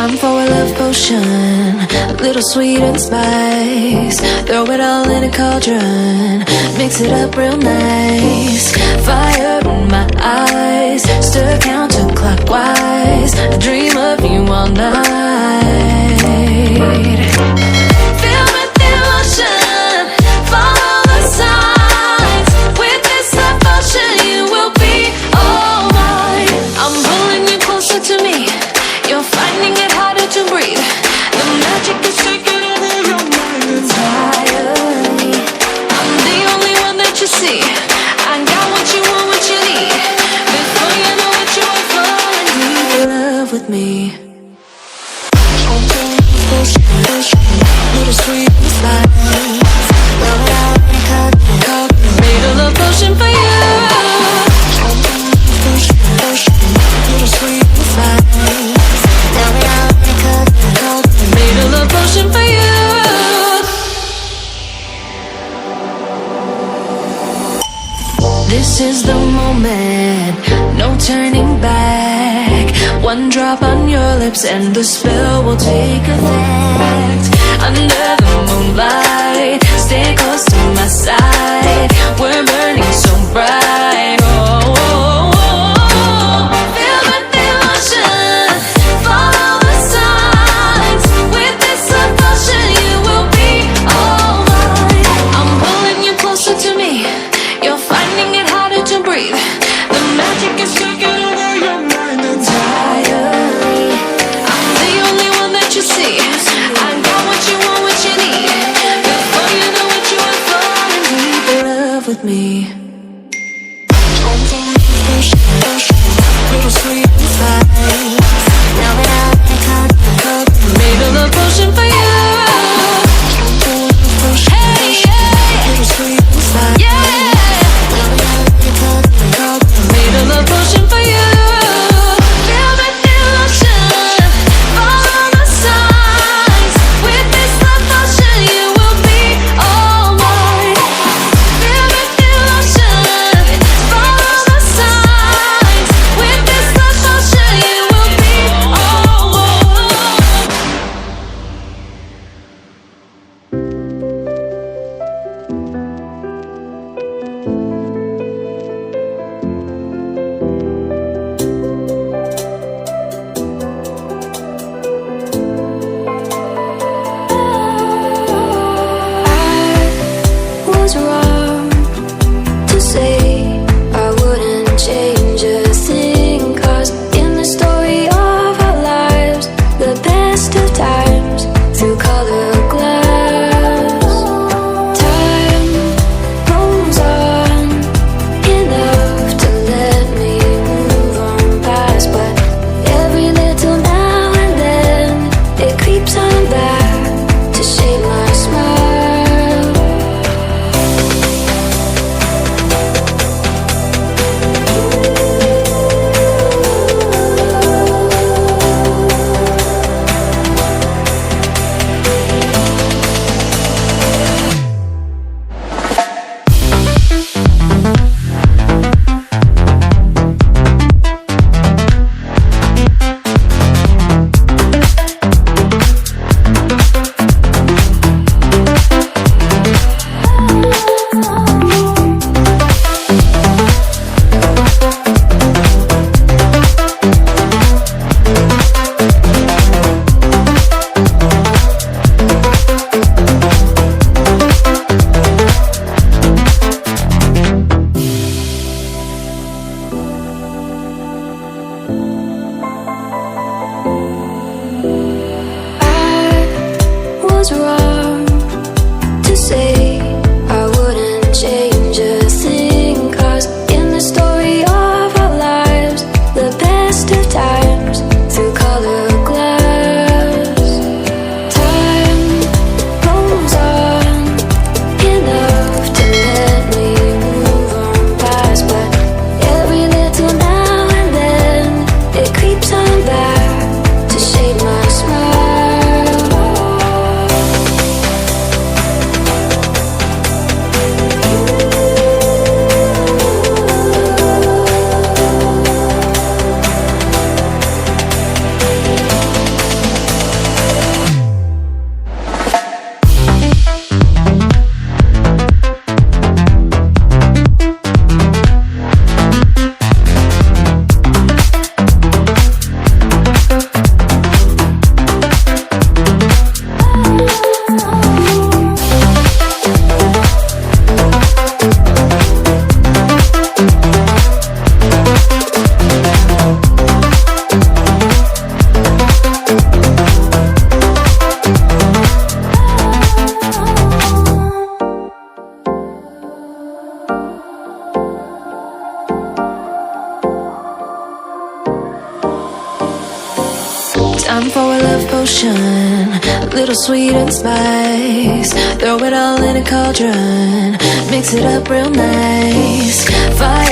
Time for a love potion, a little sweet and spice. Throw it all in a cauldron, mix it up real nice. Fire in my eyes, stir counterclockwise. I dream of you all night. Feel with devotion, follow the signs. With this devotion, you will be all mine. I'm pulling you closer to me. You're finding it harder to breathe. The magic is taking over your mind entirely. I'm the only one that you see. I got what you want, what you need. Before you know it, you are falling deep in love with me. Little sweet and spice. Made a love potion for you. Little sweet and spice. Made a love potion for you. This is the moment, no turning back. One drop on your lips and the spell will take effect. Under the moonlight, stay close to my side. We're burning so bright. Oh, oh, oh. Feel the devotion, follow the signs. With this devotion, you will be all mine. I'm pulling you closer to me. You're finding it harder to breathe. The magic is taking over your mind entirely. I'm the only one that you see. I got what you want, what you need. Before you know it, you are falling deep in love with me. Little sweet and spice. Made a love potion for you. Hey, yeah. Little sweet and spice. Yeah. Made a love potion for you. Feel the devotion, follow the signs. With this love potion, you will be all mine. Feel the devotion. potion, a little sweet and spice. Throw it all in a cauldron, mix it up real nice. Fire